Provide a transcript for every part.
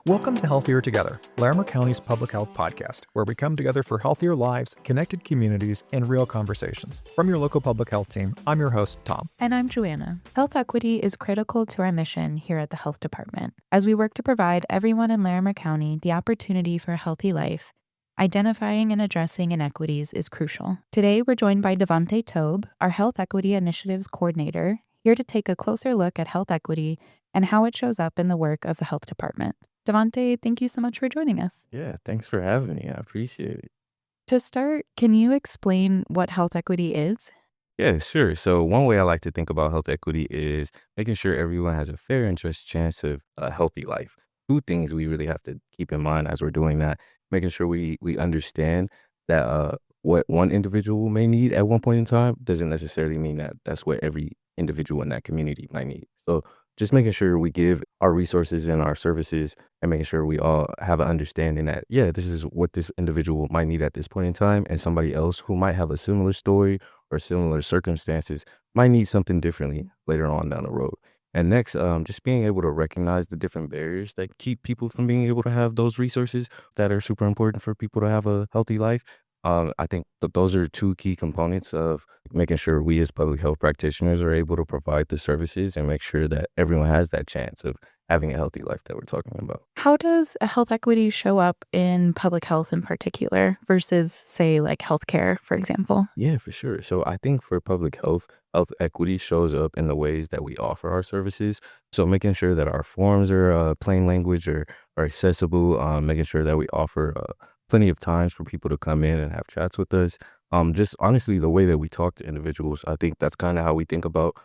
Welcome to Healthier Together, Larimer County's public health podcast, where we come together for healthier lives, connected communities, and real conversations. From your local public health team, I'm your host, Tom. And I'm Joanna. Health equity is critical to our mission here at the Health Department. As we work to provide everyone in Larimer County the opportunity for a healthy life, identifying and addressing inequities is crucial. Today, we're joined by Devontay Tobe, our Health Equity Initiatives Coordinator, here to take a closer look at health equity and how it shows up in the work of the Health Department. Devontay, thank you so much for joining us. Yeah, thanks for having me. I appreciate it. To start, can you explain what health equity is? Yeah, sure. So one way I like to think about health equity is making sure everyone has a fair and just chance of a healthy life. Two things we really have to keep in mind as we're doing that, making sure we understand that what one individual may need at one point in time doesn't necessarily mean that that's what every individual in that community might need. So just making sure we give our resources and our services and making sure we all have an understanding that, yeah, this is what this individual might need at this point in time, and somebody else who might have a similar story or similar circumstances might need something differently later on down the road. And next, just being able to recognize the different barriers that keep people from being able to have those resources that are super important for people to have a healthy life. I think those are two key components of making sure we as public health practitioners are able to provide the services and make sure that everyone has that chance of having a healthy life that we're talking about. How does health equity show up in public health in particular versus, say, like healthcare, for example? Yeah, for sure. So I think for public health, health equity shows up in the ways that we offer our services. So making sure that our forms are plain language or are accessible, making sure that we offer plenty of times for people to come in and have chats with us. Just honestly, the way that we talk to individuals, I think that's kind of how we think about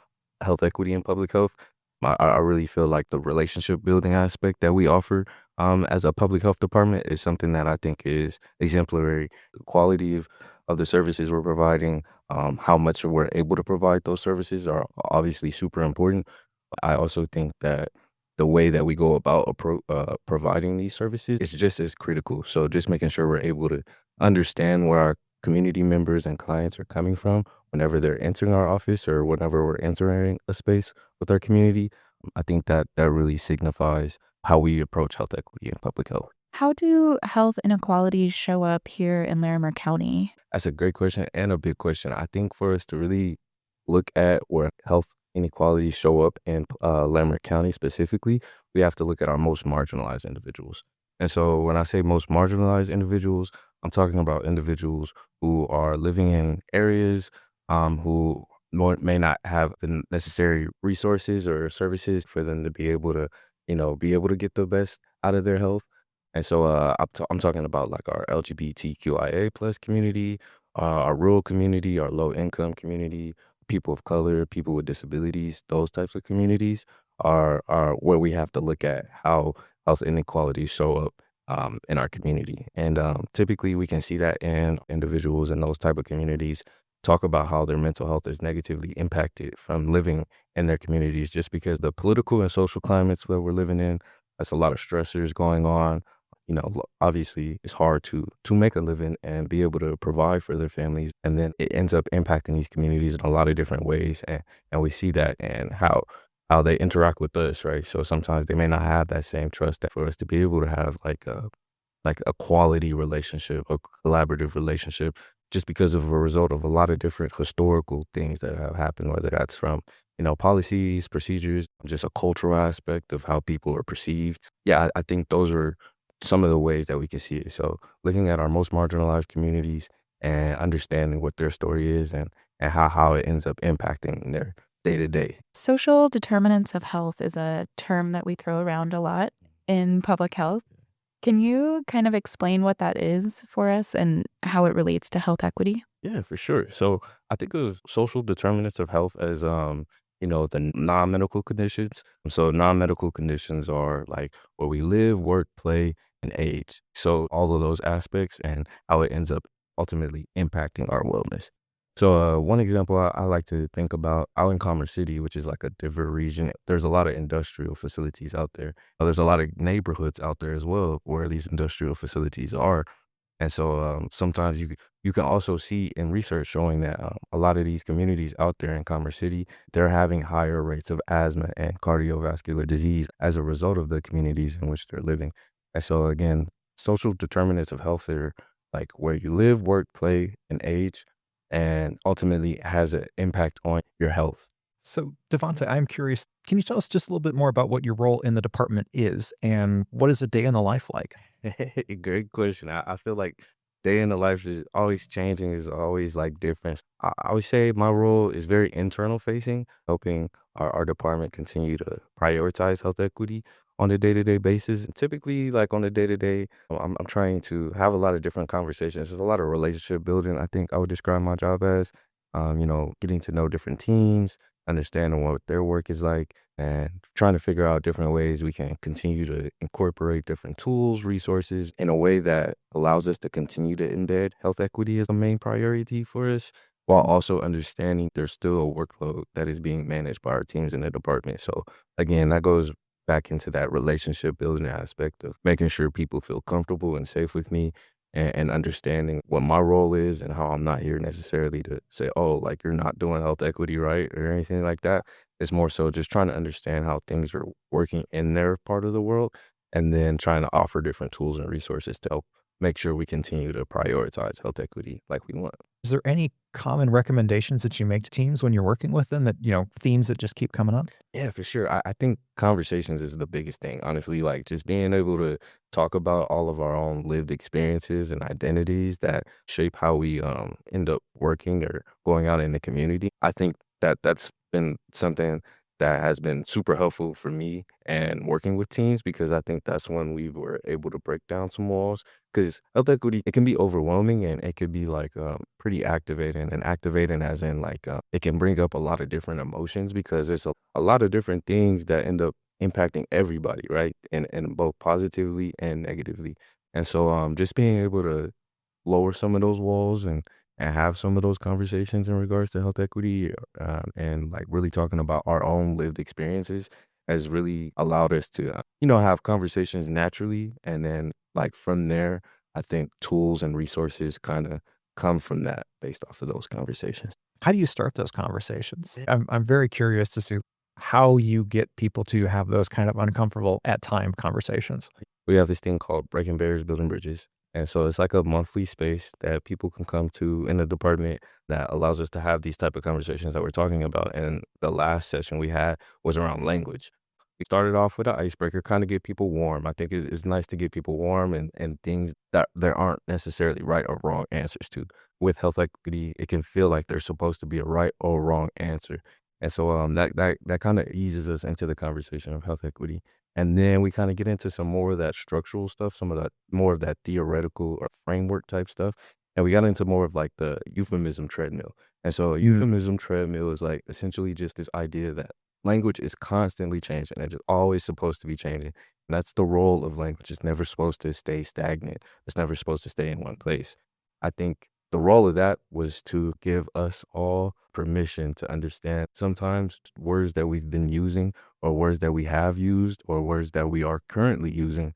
health equity and public health. I really feel like the relationship building aspect that we offer as a public health department is something that I think is exemplary. The quality of the services we're providing, how much we're able to provide those services are obviously super important. I also think that the way that we go about providing these services is just as critical. So just making sure we're able to understand where our community members and clients are coming from whenever they're entering our office or whenever we're entering a space with our community. I think that really signifies how we approach health equity and public health. How do health inequalities show up here in Larimer County? That's a great question and a big question. I think for us to really look at where health inequalities show up in Larimer County specifically, we have to look at our most marginalized individuals. And so when I say most marginalized individuals, I'm talking about individuals who are living in areas who may not have the necessary resources or services for them to be able to, be able to get the best out of their health. And so I'm talking about like our LGBTQIA plus community, our rural community, our low income community, people of color, people with disabilities. Those types of communities are where we have to look at how health inequalities show up in our community. And typically we can see that in individuals in those type of communities talk about how their mental health is negatively impacted from living in their communities just because the political and social climates that we're living in, that's a lot of stressors going on. Obviously it's hard to make a living and be able to provide for their families. And then it ends up impacting these communities in a lot of different ways. And we see that and how they interact with us, right? So sometimes they may not have that same trust that for us to be able to have like a quality relationship, a collaborative relationship, just because of a result of a lot of different historical things that have happened, whether that's from, policies, procedures, just a cultural aspect of how people are perceived. Yeah, I think those are some of the ways that we can see it. So looking at our most marginalized communities and understanding what their story is and how it ends up impacting their day to day. Social determinants of health is a term that we throw around a lot in public health. Can you kind of explain what that is for us and how it relates to health equity? Yeah, for sure. So I think of social determinants of health as the non-medical conditions. So non-medical conditions are like where we live, work, play, and age. So all of those aspects and how it ends up ultimately impacting our wellness. So one example I like to think about out in Commerce City, which is like a different region, there's a lot of industrial facilities out there. There's a lot of neighborhoods out there as well where these industrial facilities are. And so sometimes you can also see in research showing that a lot of these communities out there in Commerce City, they're having higher rates of asthma and cardiovascular disease as a result of the communities in which they're living. And so again, social determinants of health are like where you live, work, play, and age, and ultimately has an impact on your health. So, Devontae, I'm curious, can you tell us just a little bit more about what your role in the department is and what is a day in the life like? Great question. I feel like day in the life is always changing, is always like different. I would say my role is very internal facing, helping our department continue to prioritize health equity on a day-to-day basis. Typically, like on a day-to-day, I'm trying to have a lot of different conversations. There's a lot of relationship building, I think I would describe my job as, getting to know different teams, understanding what their work is like, and trying to figure out different ways we can continue to incorporate different tools, resources in a way that allows us to continue to embed health equity as a main priority for us, while also understanding there's still a workload that is being managed by our teams in the department. So again, that goes back into that relationship building aspect of making sure people feel comfortable and safe with me, and understanding what my role is and how I'm not here necessarily to say, oh, like you're not doing health equity right or anything like that. It's more so just trying to understand how things are working in their part of the world, and then trying to offer different tools and resources to help make sure we continue to prioritize health equity like we want. Is there any common recommendations that you make to teams when you're working with them that, themes that just keep coming up? Yeah, for sure. I think conversations is the biggest thing, honestly. Like just being able to talk about all of our own lived experiences and identities that shape how we end up working or going out in the community. I think that that's been something that has been super helpful for me and working with teams, because I think that's when we were able to break down some walls. Because health equity, it can be overwhelming and it could be like pretty activating, and activating as in like it can bring up a lot of different emotions, because there's a lot of different things that end up impacting everybody, right? And both positively and negatively. And so just being able to lower some of those walls and have some of those conversations in regards to health equity, and like really talking about our own lived experiences has really allowed us to have conversations naturally, and then like from there I think tools and resources kind of come from that based off of those conversations. How do you start those conversations? I'm very curious to see how you get people to have those kind of uncomfortable at time conversations. We have this thing called Breaking Barriers, Building Bridges. And so it's like a monthly space that people can come to in the department that allows us to have these type of conversations that we're talking about. And the last session we had was around language. We started off with an icebreaker, kind of get people warm. I think it's nice to get people warm, and things that there aren't necessarily right or wrong answers to. With health equity, it can feel like there's supposed to be a right or wrong answer. And so that kind of eases us into the conversation of health equity. And then we kind of get into some more of that structural stuff, some of that more of that theoretical or framework type stuff. And we got into more of like the euphemism treadmill. And so a euphemism treadmill is like essentially just this idea that language is constantly changing. It's just always supposed to be changing. And that's the role of language. It's never supposed to stay stagnant. It's never supposed to stay in one place. I think the role of that was to give us all permission to understand sometimes words that we've been using, or words that we have used, or words that we are currently using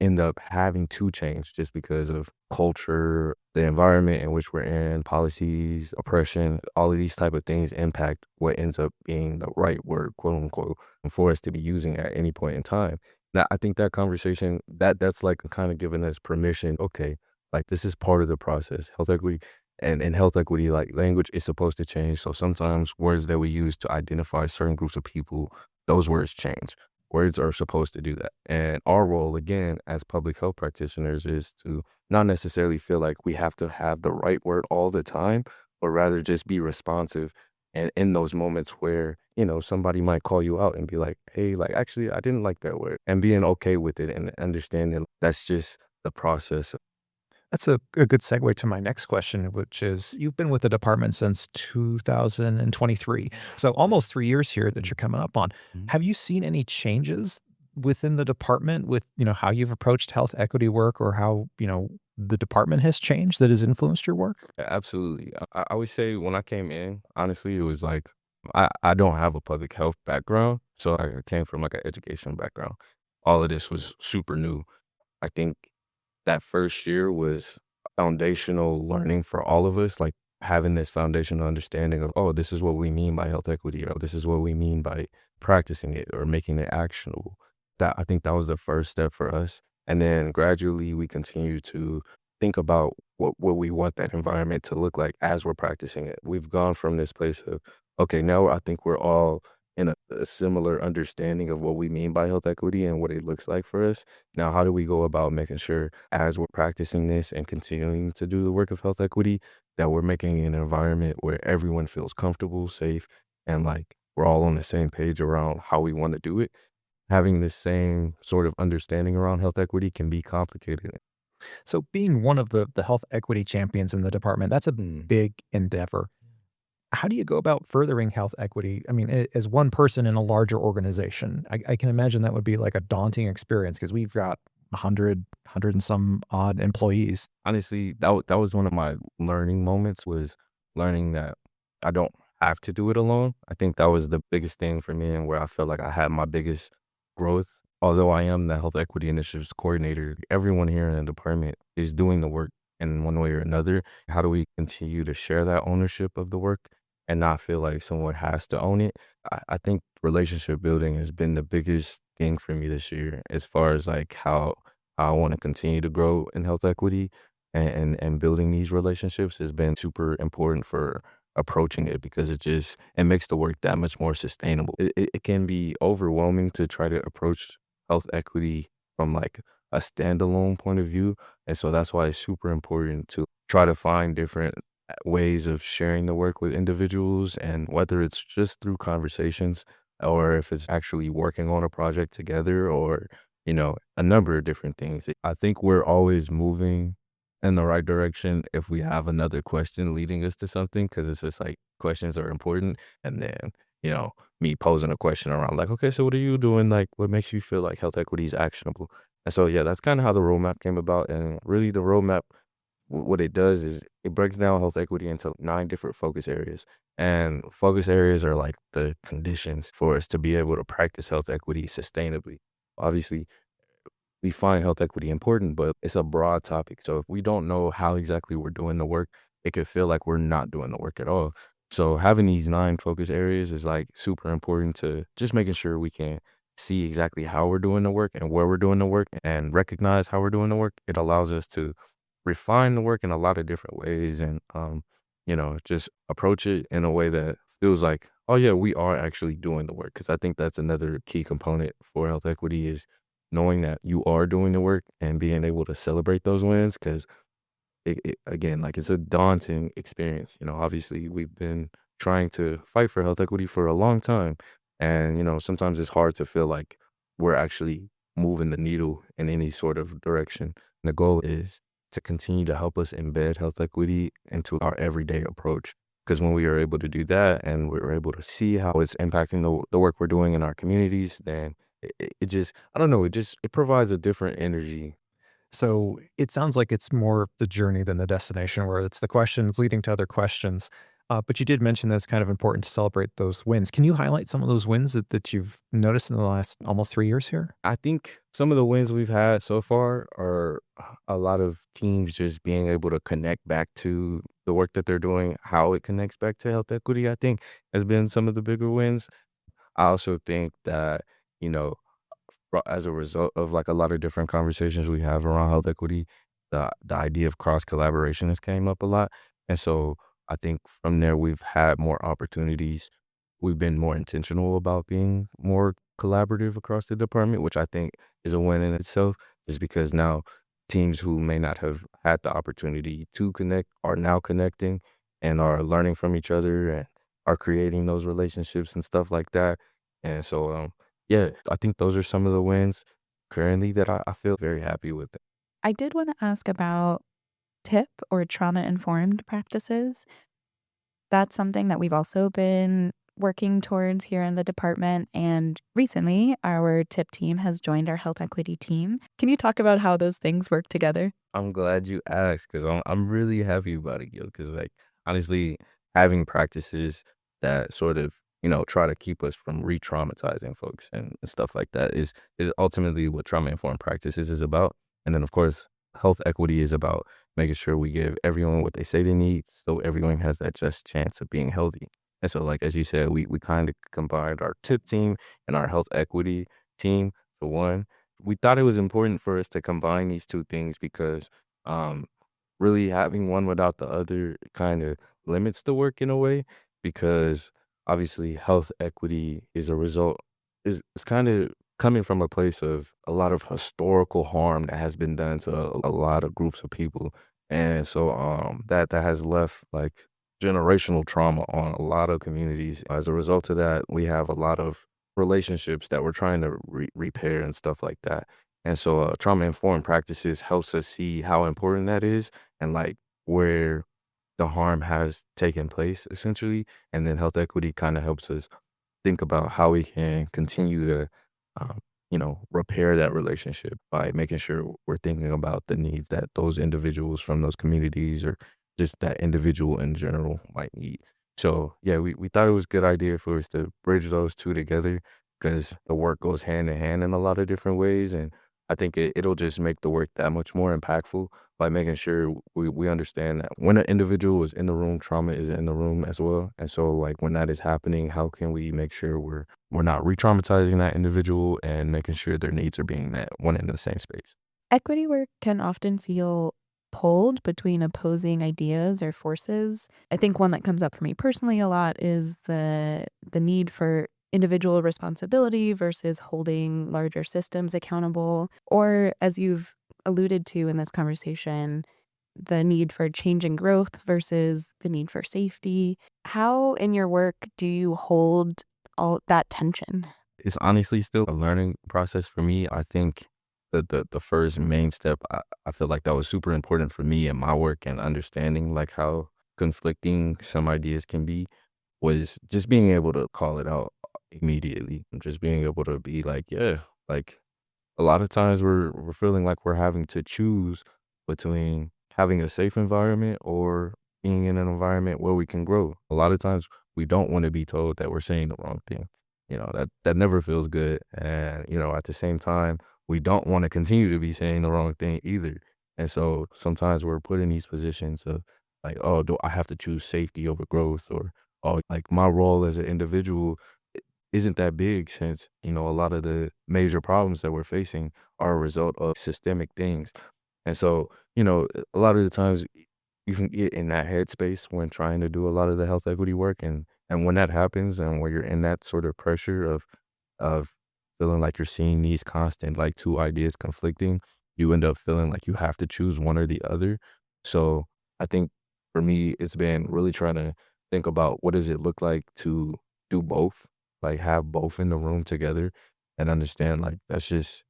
end up having to change just because of culture, the environment in which we're in, policies, oppression, all of these type of things impact what ends up being the right word, quote unquote, for us to be using at any point in time. Now, I think that conversation, that's like kind of giving us permission. Okay, like this is part of the process. Health equity and health equity, like language is supposed to change. So sometimes words that we use to identify certain groups of people, those words change. Words are supposed to do that. And our role, again, as public health practitioners, is to not necessarily feel like we have to have the right word all the time, but rather just be responsive. And in those moments where, somebody might call you out and be like, hey, like, actually, I didn't like that word, and being okay with it and understanding that's just the process. That's a good segue to my next question, which is you've been with the department since 2023. So almost 3 years here that you're coming up on. Mhm. Have you seen any changes within the department with, how you've approached health equity work or how, the department has changed that has influenced your work? Yeah, absolutely. I would say when I came in, honestly, it was like I don't have a public health background, so I came from like an education background. All of this was super new. I think that first year was foundational learning for all of us, like having this foundational understanding of, oh, this is what we mean by health equity, or this is what we mean by practicing it or making it actionable. That I think that was the first step for us. And then gradually we continue to think about what we want that environment to look like as we're practicing it. We've gone from this place of, okay, now I think we're all in a similar understanding of what we mean by health equity and what it looks like for us. Now, how do we go about making sure as we're practicing this and continuing to do the work of health equity that we're making an environment where everyone feels comfortable, safe, and like we're all on the same page around how we want to do it? Having the same sort of understanding around health equity can be complicated. So being one of the health equity champions in the department, that's a Mm. big endeavor. How do you go about furthering health equity? I mean, as one person in a larger organization, I can imagine that would be like a daunting experience because we've got 100 and some odd employees. Honestly, that was one of my learning moments, was learning that I don't have to do it alone. I think that was the biggest thing for me and where I felt like I had my biggest growth. Although I am the health equity initiatives coordinator, everyone here in the department is doing the work in one way or another. How do we continue to share that ownership of the work and not feel like someone has to own it? I think relationship building has been the biggest thing for me this year, as far as like how I want to continue to grow in health equity, and building these relationships has been super important for approaching it, because it makes the work that much more sustainable. It can be overwhelming to try to approach health equity from like a standalone point of view. And so that's why it's super important to try to find different ways of sharing the work with individuals, and whether it's just through conversations or if it's actually working on a project together, or a number of different things. I think we're always moving in the right direction if we have another question leading us to something, because it's just like questions are important. And then, me posing a question around like, okay, so what are you doing? Like, what makes you feel like health equity is actionable? And so, yeah, that's kind of how the roadmap came about. And really, the roadmap, what it does is it breaks down health equity into 9 different focus areas. And focus areas are like the conditions for us to be able to practice health equity sustainably. Obviously, we find health equity important, but it's a broad topic. So if we don't know how exactly we're doing the work, it could feel like we're not doing the work at all. So having these 9 focus areas is like super important to just making sure we can see exactly how we're doing the work and where we're doing the work and recognize how we're doing the work. It allows us to refine the work in a lot of different ways, and just approach it in a way that feels like, oh yeah, we are actually doing the work. Because I think that's another key component for health equity, is knowing that you are doing the work and being able to celebrate those wins. Because again, like, it's a daunting experience. Obviously we've been trying to fight for health equity for a long time, and sometimes it's hard to feel like we're actually moving the needle in any sort of direction. And the goal is to continue to help us embed health equity into our everyday approach. Because when we are able to do that and we're able to see how it's impacting the work we're doing in our communities, then it just, I don't know, it provides a different energy. So it sounds like it's more the journey than the destination, where it's the questions leading to other questions. But you did mention that it's kind of important to celebrate those wins. Can you highlight some of those wins that you've noticed in the last almost 3 years here? I think some of the wins we've had so far are a lot of teams just being able to connect back to the work that they're doing, how it connects back to health equity, I think has been some of the bigger wins. I also think that, you know, as a result of like a lot of different conversations we have around health equity, the idea of cross collaboration has came up a lot. And so I think from there we've had more opportunities. We've been more intentional about being more collaborative across the department, which I think is a win in itself, is because now teams who may not have had the opportunity to connect are now connecting and are learning from each other and are creating those relationships and stuff like that. And so, yeah, I think those are some of the wins currently that I feel very happy with. I did want to ask about TIP, or trauma informed practices. That's something that we've also been working towards here in the department. And recently, our TIP team has joined our health equity team. Can you talk about how those things work together? I'm glad you asked, because I'm really happy about it, yo. Because like, honestly, having practices that sort of try to keep us from re-traumatizing folks and stuff like that is ultimately what trauma informed practices is about. And then of course, health equity is about making sure we give everyone what they say they need so everyone has that just chance of being healthy. And so, like, as you said, we kind of combined our tip team and our health equity team to one. We thought it was important for us to combine these two things because um, really having one without the other kind of limits the work in a way because obviously health equity is a result is it's kind of coming from a place of a lot of historical harm that has been done to a lot of groups of people. And so that has left like generational trauma on a lot of communities. As a result of that, we have a lot of relationships that we're trying to repair and stuff like that. And so trauma informed practices helps us see how important that is and like where the harm has taken place essentially. And then health equity kind of helps us think about how we can continue to, um, repair that relationship by making sure we're thinking about the needs that those individuals from those communities or just that individual in general might need. So yeah, we thought it was a good idea for us to bridge those two together because the work goes hand in hand in a lot of different ways. And I think it'll just make the work that much more impactful by making sure we understand that when an individual is in the room, trauma is in the room as well. And so like when that is happening, how can we make sure we're not re-traumatizing that individual and making sure their needs are being met one in the same space. Equity work can often feel pulled between opposing ideas or forces. I think one that comes up for me personally a lot is the need for individual responsibility versus holding larger systems accountable, or as you've alluded to in this conversation, the need for change and growth versus the need for safety. How in your work do you hold all that tension? It's honestly still a learning process for me. I think the first main step, I feel like that was super important for me in my work and understanding like how conflicting some ideas can be was just being able to call it out immediately. Just being able to be like, yeah, like a lot of times we're feeling like we're having to choose between having a safe environment or being in an environment where we can grow. A lot of times we don't want to be told that we're saying the wrong thing. That never feels good. And, at the same time, we don't want to continue to be saying the wrong thing either. And so sometimes we're put in these positions of like, oh, do I have to choose safety over growth? Or, oh, like my role as an individual isn't that big since, a lot of the major problems that we're facing are a result of systemic things. And so, a lot of the times you can get in that headspace when trying to do a lot of the health equity work. And when that happens and where you're in that sort of pressure of feeling like you're seeing these constant like two ideas conflicting, you end up feeling like you have to choose one or the other. So I think for me, it's been really trying to think about what does it look like to do both, like have both in the room together and understand like that's just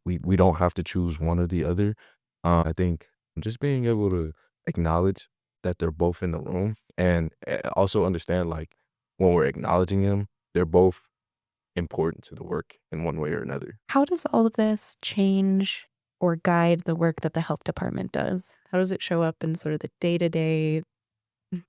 we don't have to choose one or the other. I think just being able to acknowledge that they're both in the room and also understand like when we're acknowledging them, they're both important to the work in one way or another. How does all of this change or guide the work that the health department does? How does it show up in sort of the day-to-day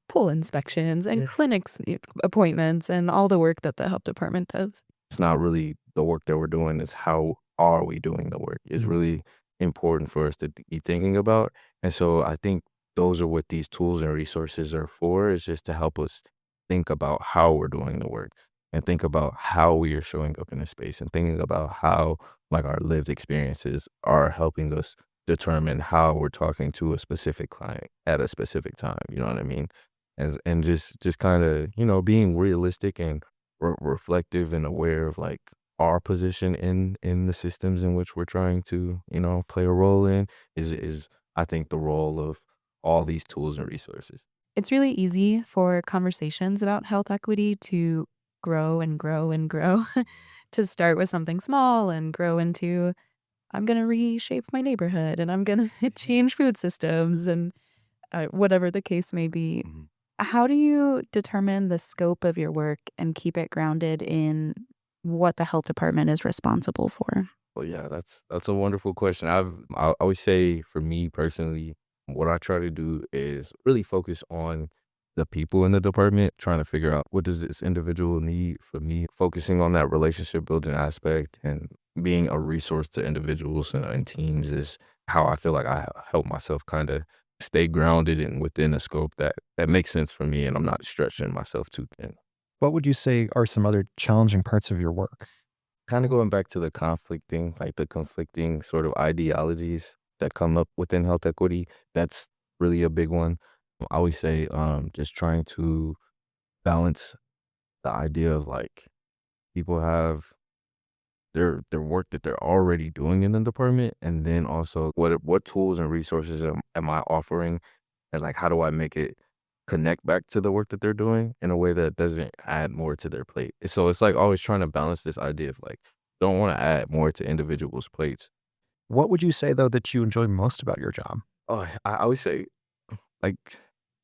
pool inspections and Yeah. clinics appointments and all the work that the health department does? It's not really the work that we're doing, it's how are we doing the work is really important for us to be thinking about. And so I think those are what these tools and resources are for, is just to help us think about how we're doing the work and think about how we are showing up in a space and thinking about how like our lived experiences are helping us determine how we're talking to a specific client at a specific time. You know what I mean? And just kind of, being realistic and reflective and aware of like our position in the systems in which we're trying to play a role in is I think the role of all these tools and resources. It's really easy for conversations about health equity to grow and grow and grow, to start with something small and grow into, I'm going to reshape my neighborhood and I'm going to change food systems and whatever the case may be. Mhm. How do you determine the scope of your work and keep it grounded in what the health department is responsible for? Well, yeah, that's a wonderful question. I always say for me personally, what I try to do is really focus on the people in the department, trying to figure out what does this individual need for me, focusing on that relationship building aspect and being a resource to individuals and teams is how I feel like I help myself kind of stay grounded and within a scope that makes sense for me, and I'm not stretching myself too thin. What would you say are some other challenging parts of your work? Kind of going back to the conflicting sort of ideologies that come up within health equity, that's really a big one. I always say, just trying to balance the idea of like people have their work that they're already doing in the department, and then also what tools and resources am I offering, and like how do I make it connect back to the work that they're doing in a way that doesn't add more to their plate. So it's like always trying to balance this idea of like don't want to add more to individuals' plates. What would you say, though, that you enjoy most about your job? Oh, I always say like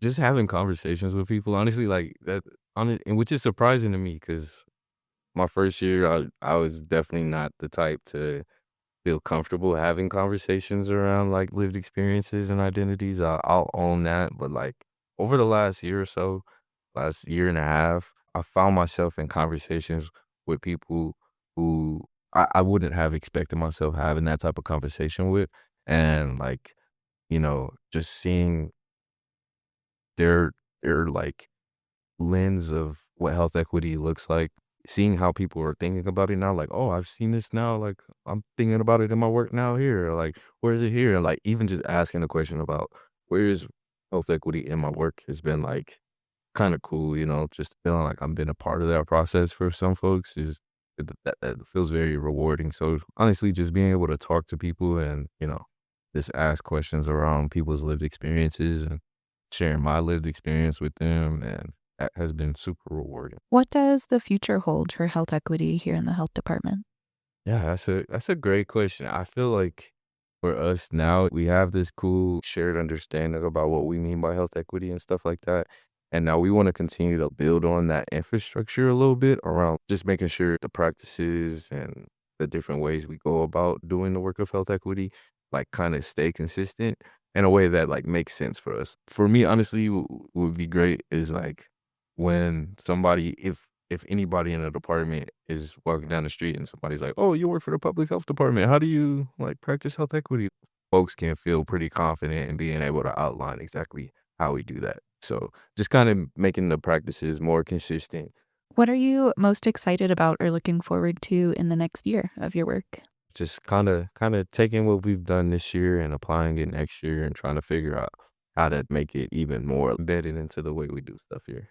just having conversations with people, honestly, like that, and which is surprising to me because my first year, I was definitely not the type to feel comfortable having conversations around like lived experiences and identities. I'll own that. But like over the last year or so, last year and a half, I found myself in conversations with people who I wouldn't have expected myself having that type of conversation with. And like, just seeing their like lens of what health equity looks like, seeing how people are thinking about it now, like, oh, I've seen this now, like I'm thinking about it in my work now here, or like where is it here? And like even just asking a question about where is health equity in my work has been like kind of cool, just feeling like I've been a part of that process for some folks is that feels very rewarding. So honestly, just being able to talk to people and, just ask questions around people's lived experiences and sharing my lived experience with them, and that has been super rewarding. What does the future hold for health equity here in the health department? Yeah, that's a great question. I feel like for us now, we have this cool shared understanding about what we mean by health equity and stuff like that. And now we want to continue to build on that infrastructure a little bit around just making sure the practices and the different ways we go about doing the work of health equity, like kind of stay consistent in a way that like makes sense for us. For me, honestly, would be great is like when somebody, if anybody in a department is walking down the street and somebody's like, "Oh, you work for the public health department. How do you like practice health equity?" Folks can feel pretty confident in being able to outline exactly how we do that. So just kind of making the practices more consistent. What are you most excited about or looking forward to in the next year of your work? Just kind of taking what we've done this year and applying it next year and trying to figure out how to make it even more embedded into the way we do stuff here.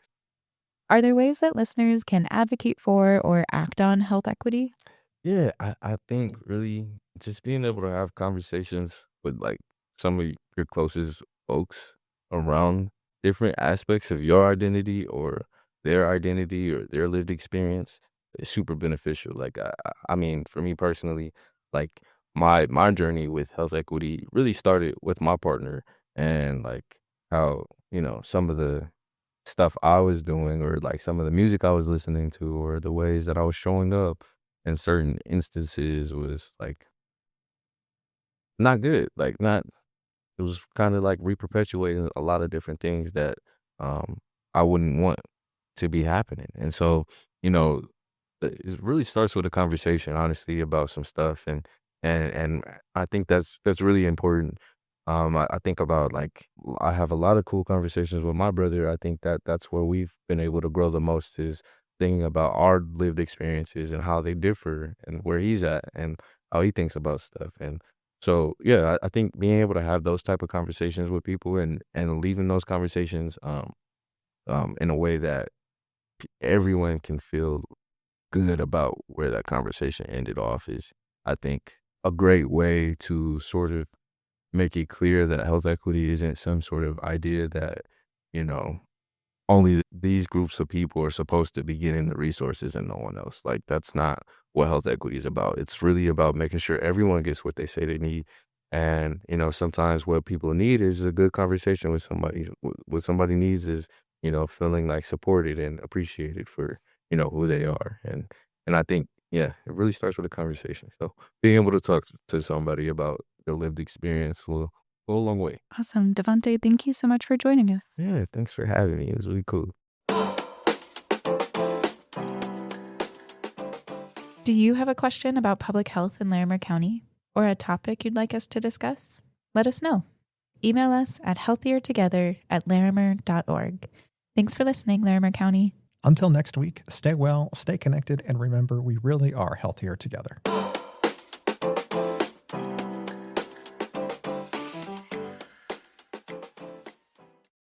Are there ways that listeners can advocate for or act on health equity? Yeah, I think really just being able to have conversations with like some of your closest folks around different aspects of your identity or their lived experience is super beneficial. Like I mean, for me personally, like my journey with health equity really started with my partner, and like how, some of the stuff I was doing or like some of the music I was listening to or the ways that I was showing up in certain instances was like not good. Like not it was kind of like reperpetuating a lot of different things that I wouldn't want to be happening. And so, you know, it really starts with a conversation, honestly, about some stuff, and I think that's really important. I think about like I have a lot of cool conversations with my brother. I think that's where we've been able to grow the most is thinking about our lived experiences and how they differ and where he's at and how he thinks about stuff. And so yeah, I think being able to have those type of conversations with people and leaving those conversations in a way that everyone can feel good about where that conversation ended off is, I think, a great way to sort of make it clear that health equity isn't some sort of idea that, you know, only these groups of people are supposed to be getting the resources and no one else. Like, that's not what health equity is about. It's really about making sure everyone gets what they say they need. And, sometimes what people need is a good conversation with somebody. What somebody needs is, feeling like supported and appreciated for, who they are. And I think, yeah, it really starts with a conversation. So being able to talk to somebody about their lived experience will go a long way. Awesome. Devontae, thank you so much for joining us. Yeah, thanks for having me. It was really cool. Do you have a question about public health in Larimer County or a topic you'd like us to discuss? let us know. Email us at healthiertogether@larimer.org. Thanks for listening, Larimer County. Until next week, stay well, stay connected, and remember, we really are healthier together.